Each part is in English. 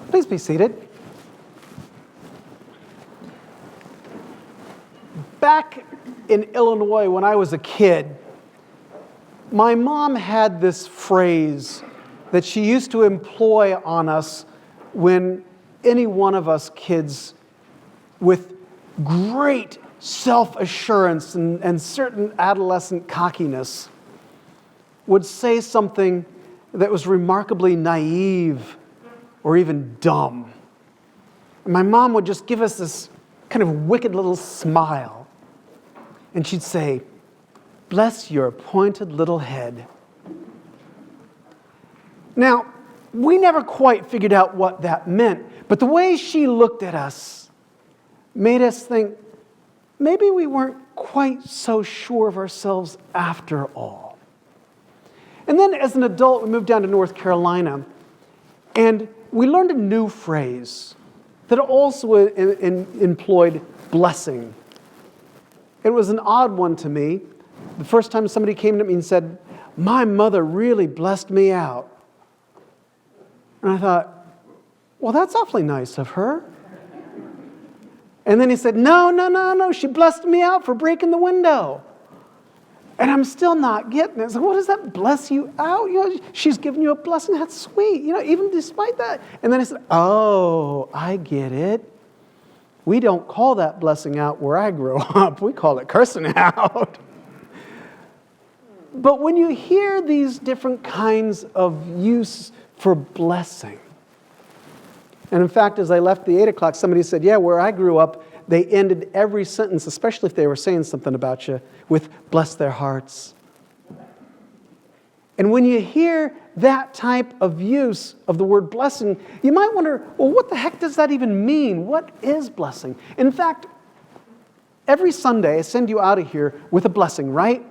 Please be seated. Back in Illinois when I was a kid, my mom had this phrase that she used to employ on us when any one of us kids with great self-assurance and certain adolescent cockiness would say something that was remarkably naive or even dumb. And my mom would just give us this kind of wicked little smile. And she'd say, "Bless your pointed little head." Now, we never quite figured out what that meant, but the way she looked at us made us think maybe we weren't quite so sure of ourselves after all. And then as an adult, we moved down to North Carolina, and we learned a new phrase that also employed blessing. It was an odd one to me. The first time somebody came to me and said, "My mother really blessed me out." And I thought, well, that's awfully nice of her. And then he said, no, she blessed me out for breaking the window. And I'm still not getting it. So what does that bless you out? She's giving you a blessing. That's sweet, even despite that. And then I said, oh, I get it. We don't call that blessing out where I grew up. We call it cursing out. But when you hear these different kinds of use for blessing, and in fact, as I left the 8 o'clock, somebody said, yeah, where I grew up, they ended every sentence, especially if they were saying something about you, with "bless their hearts." And when you hear that type of use of the word blessing, you might wonder, well, what the heck does that even mean? What is blessing? In fact, every Sunday I send you out of here with a blessing, right?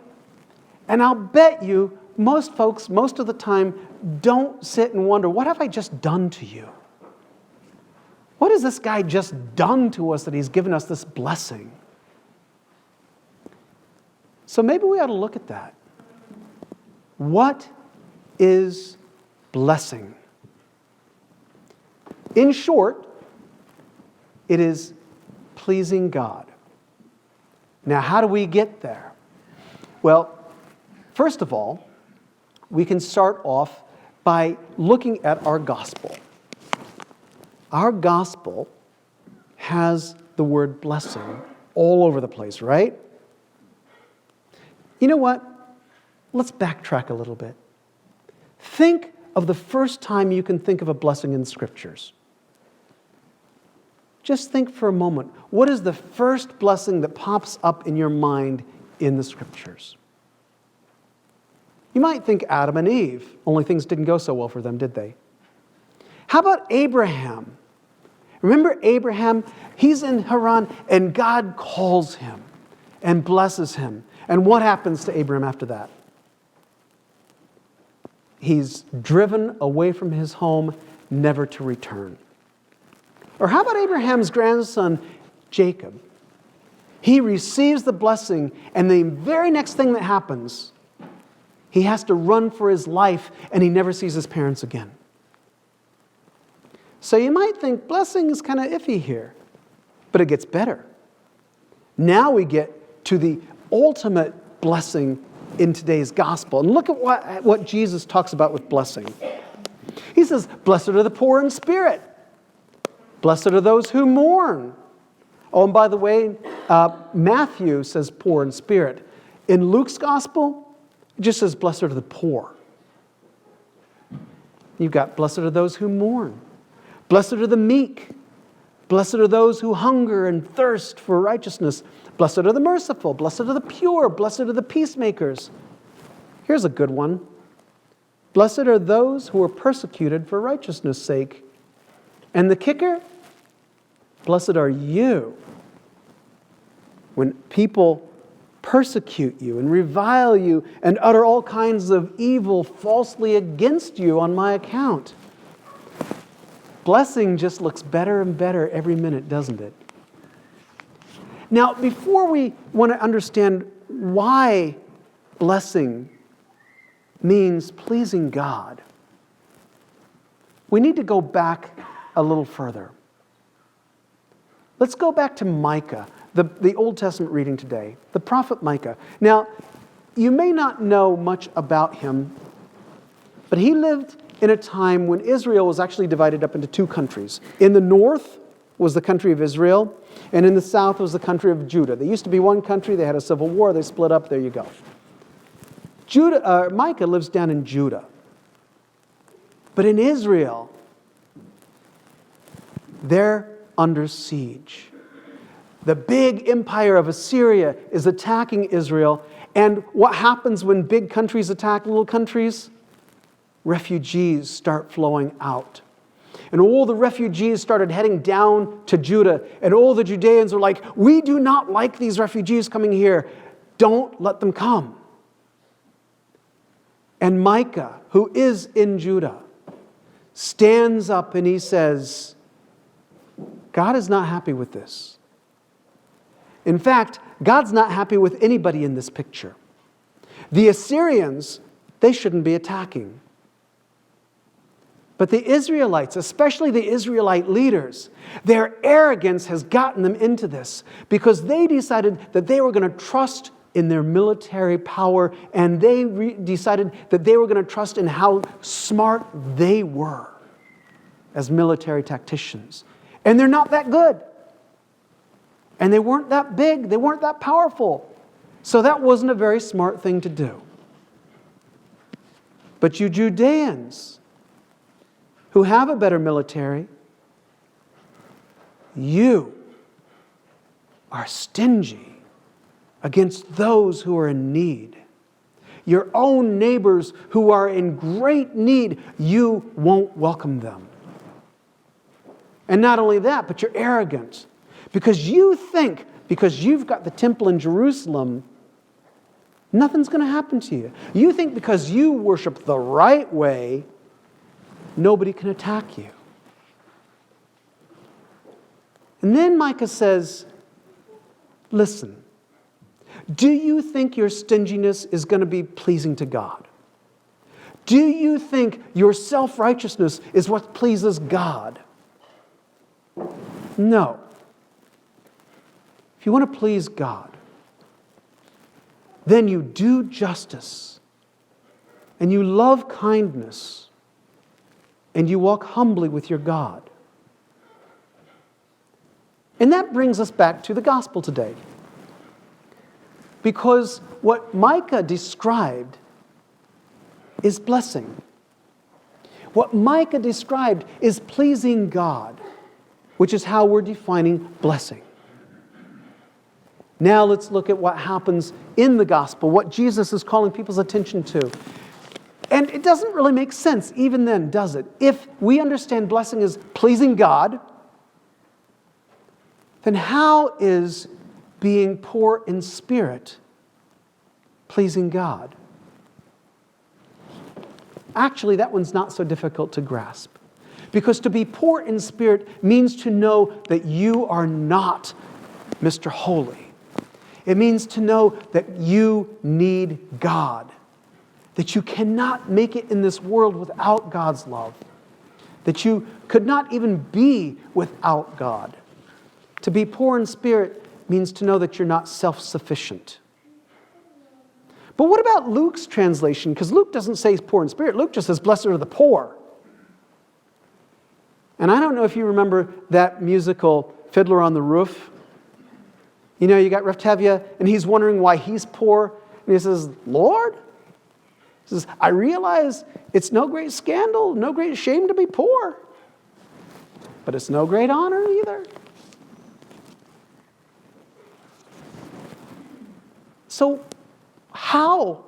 And I'll bet you most folks, most of the time, don't sit and wonder, what have I just done to you? What has this guy just done to us that he's given us this blessing? So maybe we ought to look at that. What is blessing? In short, it is pleasing God. Now, how do we get there? Well, first of all, we can start off by looking at our gospel. Our gospel has the word blessing all over the place, right? You know what? Let's backtrack a little bit. Think of the first time you can think of a blessing in the Scriptures. Just think for a moment. What is the first blessing that pops up in your mind in the Scriptures? You might think Adam and Eve, only things didn't go so well for them, did they? How about Abraham? Remember Abraham? He's in Haran, and God calls him and blesses him. And what happens to Abraham after that? He's driven away from his home, never to return. Or how about Abraham's grandson, Jacob? He receives the blessing, and the very next thing that happens, he has to run for his life, and he never sees his parents again. So you might think blessing is kind of iffy here, but it gets better. Now we get to the ultimate blessing in today's gospel. And look at what Jesus talks about with blessing. He says, "Blessed are the poor in spirit. Blessed are those who mourn." Oh, and by the way, Matthew says poor in spirit. In Luke's gospel, it just says, "Blessed are the poor." You've got blessed are those who mourn. Blessed are the meek. Blessed are those who hunger and thirst for righteousness. Blessed are the merciful. Blessed are the pure. Blessed are the peacemakers. Here's a good one. Blessed are those who are persecuted for righteousness' sake. And the kicker? Blessed are you when people persecute you and revile you and utter all kinds of evil falsely against you on my account. Blessing just looks better and better every minute, doesn't it? Now, before we want to understand why blessing means pleasing God, we need to go back a little further. Let's go back to Micah, the Old Testament reading today, the prophet Micah. Now, you may not know much about him, but he lived in a time when Israel was actually divided up into two countries. In the north was the country of Israel, and in the south was the country of Judah. They used to be one country, they had a civil war, they split up, there you go. Micah lives down in Judah. But in Israel, they're under siege. The big empire of Assyria is attacking Israel. And what happens when big countries attack little countries? Refugees start flowing out. And all the refugees started heading down to Judah. And all the Judeans were like, we do not like these refugees coming here. Don't let them come. And Micah, who is in Judah, stands up and he says, God is not happy with this. In fact, God's not happy with anybody in this picture. The Assyrians, they shouldn't be attacking. But the Israelites, especially the Israelite leaders, their arrogance has gotten them into this because they decided that they were going to trust in their military power, and they decided that they were going to trust in how smart they were as military tacticians. And they're not that good. And they weren't that big. They weren't that powerful. So that wasn't a very smart thing to do. But you Judeans, who have a better military, you are stingy against those who are in need. Your own neighbors who are in great need, you won't welcome them. And not only that, but you're arrogant. Because you think, because you've got the temple in Jerusalem, nothing's going to happen to you. You think because you worship the right way, nobody can attack you. And then Micah says, listen, do you think your stinginess is going to be pleasing to God? Do you think your self-righteousness is what pleases God? No. If you want to please God, then you do justice, and you love kindness, and you walk humbly with your God. And that brings us back to the gospel today. Because what Micah described is blessing. What Micah described is pleasing God, which is how we're defining blessing. Now let's look at what happens in the gospel, what Jesus is calling people's attention to. And it doesn't really make sense even then, does it? If we understand blessing as pleasing God, then how is being poor in spirit pleasing God? Actually, that one's not so difficult to grasp. Because to be poor in spirit means to know that you are not Mr. Holy. It means to know that you need God. That you cannot make it in this world without God's love. That you could not even be without God. To be poor in spirit means to know that you're not self-sufficient. But what about Luke's translation? Because Luke doesn't say poor in spirit. Luke just says, blessed are the poor. And I don't know if you remember that musical, Fiddler on the Roof. You know, you got Raftavia, and he's wondering why he's poor. And he says, Lord? He says, I realize it's no great scandal, no great shame to be poor. But it's no great honor either. So, how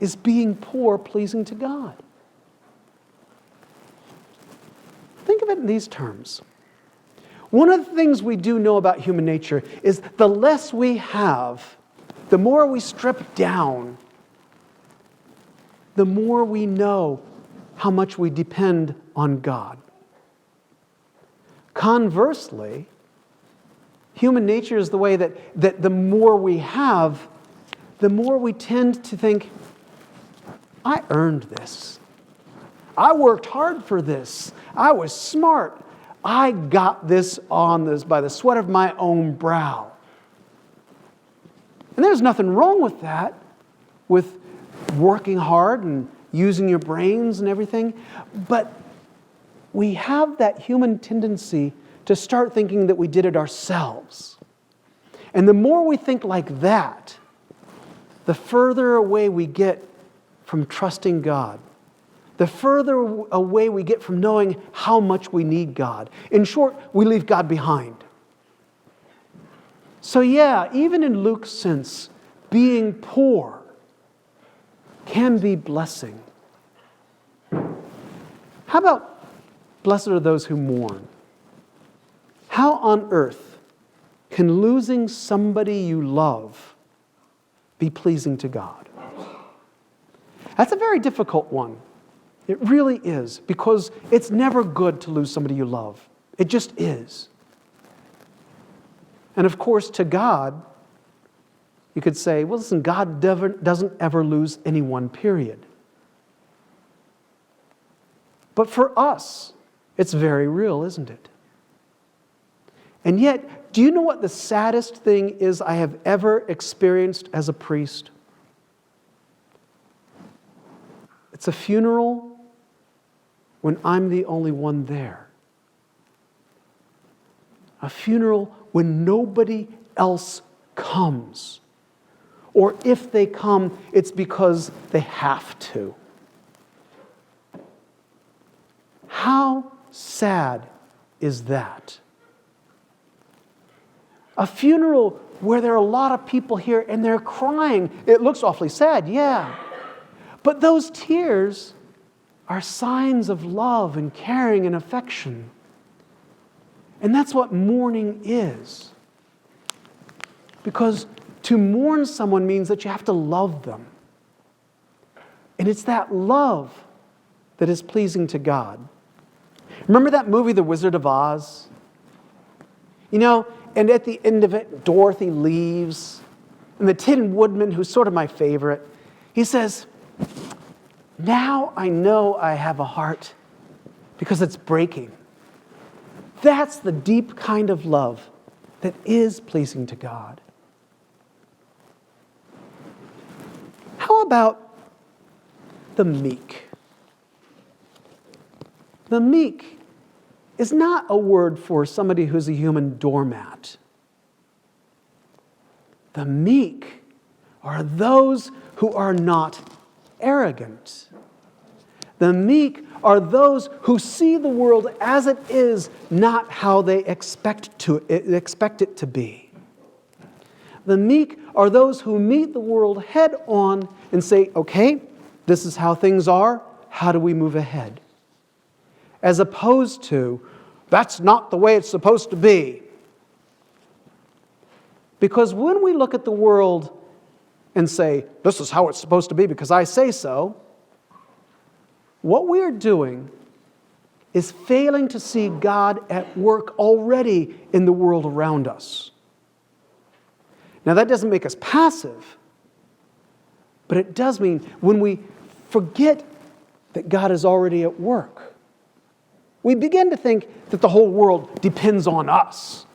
is being poor pleasing to God? Think of it in these terms. One of the things we do know about human nature is the less we have, the more we strip down, the more we know how much we depend on God. Conversely, human nature is the way that the more we have, the more we tend to think, I earned this. I worked hard for this. I was smart. I got this by the sweat of my own brow. And there's nothing wrong with that, with working hard and using your brains and everything. But we have that human tendency to start thinking that we did it ourselves. And the more we think like that, the further away we get from trusting God. The further away we get from knowing how much we need God. In short, we leave God behind. So yeah, even in Luke's sense, being poor can be blessing. How about blessed are those who mourn? How on earth can losing somebody you love be pleasing to God? That's a very difficult one. It really is, because it's never good to lose somebody you love. It just is. And of course, to God, you could say, well, listen, God doesn't ever lose anyone, period. But for us, it's very real, isn't it? And yet, do you know what the saddest thing is I have ever experienced as a priest? It's a funeral when I'm the only one there. A funeral when nobody else comes. Or if they come, it's because they have to. How sad is that? A funeral where there are a lot of people here and they're crying. It looks awfully sad, yeah. But those tears are signs of love and caring and affection. And that's what mourning is. Because to mourn someone means that you have to love them. And it's that love that is pleasing to God. Remember that movie, The Wizard of Oz? You know, and at the end of it, Dorothy leaves. And the Tin Woodman, who's sort of my favorite, he says, now I know I have a heart because it's breaking. That's the deep kind of love that is pleasing to God. How about the meek? The meek is not a word for somebody who's a human doormat. The meek are those who are not arrogant. The meek are those who see the world as it is, not how they expect it to be. The meek are those who meet the world head on and say, okay, this is how things are. How do we move ahead? As opposed to, that's not the way it's supposed to be. Because when we look at the world and say, this is how it's supposed to be because I say so, what we are doing is failing to see God at work already in the world around us. Now, that doesn't make us passive, but it does mean when we forget that God is already at work, we begin to think that the whole world depends on us.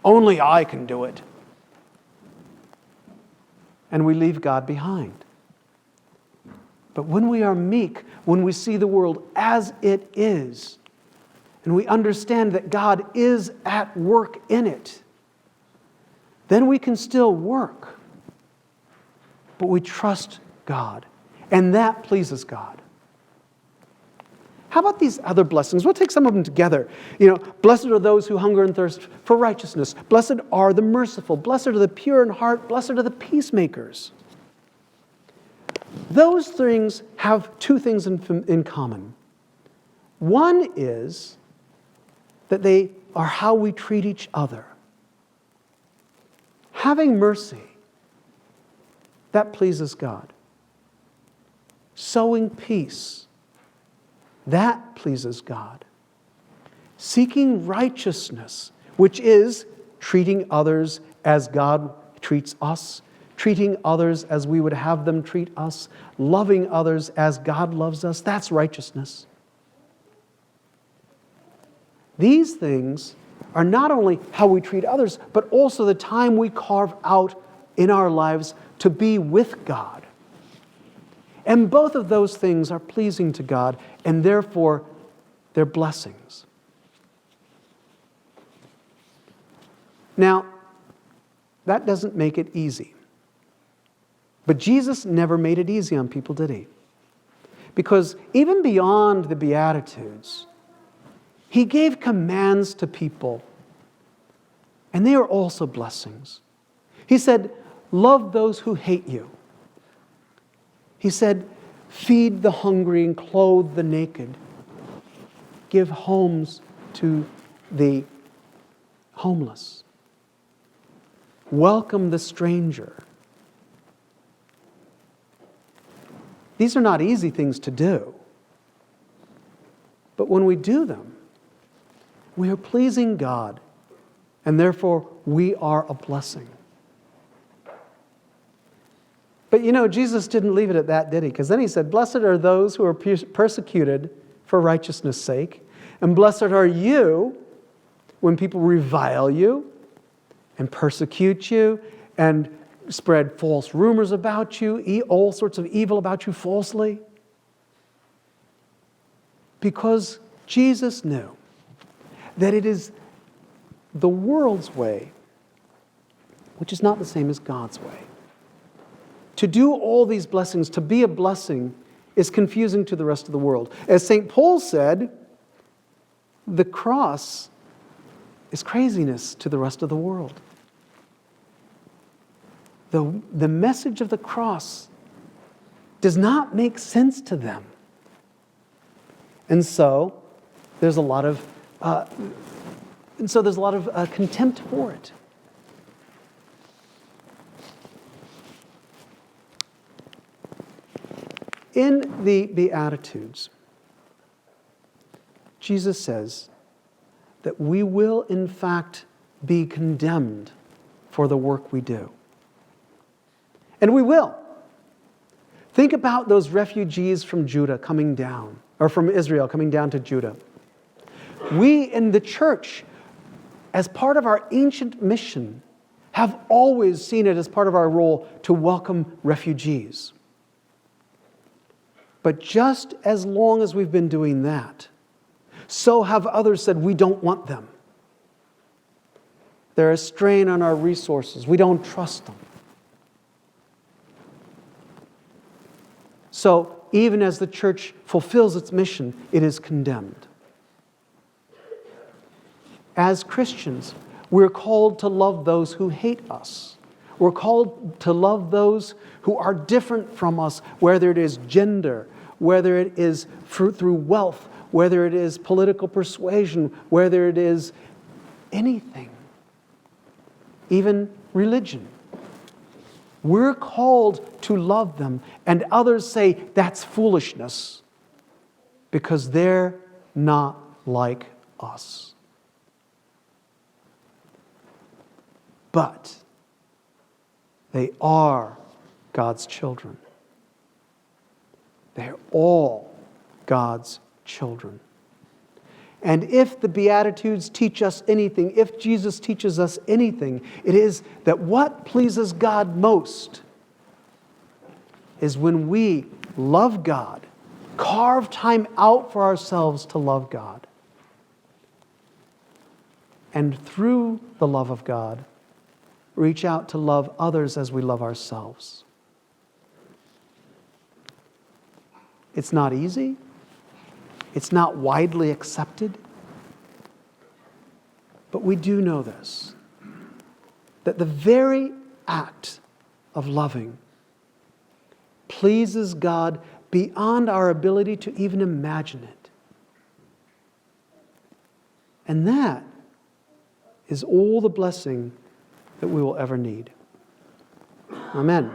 Only I can do it. And we leave God behind. But when we are meek, when we see the world as it is, and we understand that God is at work in it, then we can still work. But we trust God, and that pleases God. How about these other blessings? We'll take some of them together. You know, blessed are those who hunger and thirst for righteousness. Blessed are the merciful. Blessed are the pure in heart. Blessed are the peacemakers. Those things have two things in common. One is that they are how we treat each other. Having mercy, that pleases God. Sowing peace, that pleases God. Seeking righteousness, which is treating others as God treats us, treating others as we would have them treat us, loving others as God loves us, that's righteousness. These things are not only how we treat others, but also the time we carve out in our lives to be with God. And both of those things are pleasing to God, and therefore they're blessings. Now, that doesn't make it easy. But Jesus never made it easy on people, did he? Because even beyond the Beatitudes, he gave commands to people, and they are also blessings. He said, love those who hate you. He said, feed the hungry and clothe the naked. Give homes to the homeless. Welcome the stranger. These are not easy things to do. But when we do them, we are pleasing God, and therefore we are a blessing. But Jesus didn't leave it at that, did he? Because then he said, blessed are those who are persecuted for righteousness' sake, and blessed are you when people revile you and persecute you and spread false rumors about you, all sorts of evil about you falsely. Because Jesus knew that it is the world's way, which is not the same as God's way. To do all these blessings, to be a blessing, is confusing to the rest of the world. As St. Paul said, the cross is craziness to the rest of the world. The message of the cross does not make sense to them. And so there's a lot of contempt for it. In the Beatitudes, Jesus says that we will in fact be condemned for the work we do. And we will. Think about those refugees from Judah coming down, or from Israel coming down to Judah. We in the church, as part of our ancient mission, have always seen it as part of our role to welcome refugees. But just as long as we've been doing that, so have others said we don't want them. They're a strain on our resources. We don't trust them. So even as the church fulfills its mission, it is condemned. As Christians, we're called to love those who hate us. We're called to love those who are different from us, whether it is gender, whether it is through wealth, whether it is political persuasion, whether it is anything, even religion. We're called to love them, and others say that's foolishness because they're not like us. But they are God's children. They're all God's children. And if the Beatitudes teach us anything, if Jesus teaches us anything, it is that what pleases God most is when we love God, carve time out for ourselves to love God. And through the love of God, reach out to love others as we love ourselves. It's not easy. It's not widely accepted. But we do know this, that the very act of loving pleases God beyond our ability to even imagine it. And that is all the blessing that we will ever need. Amen.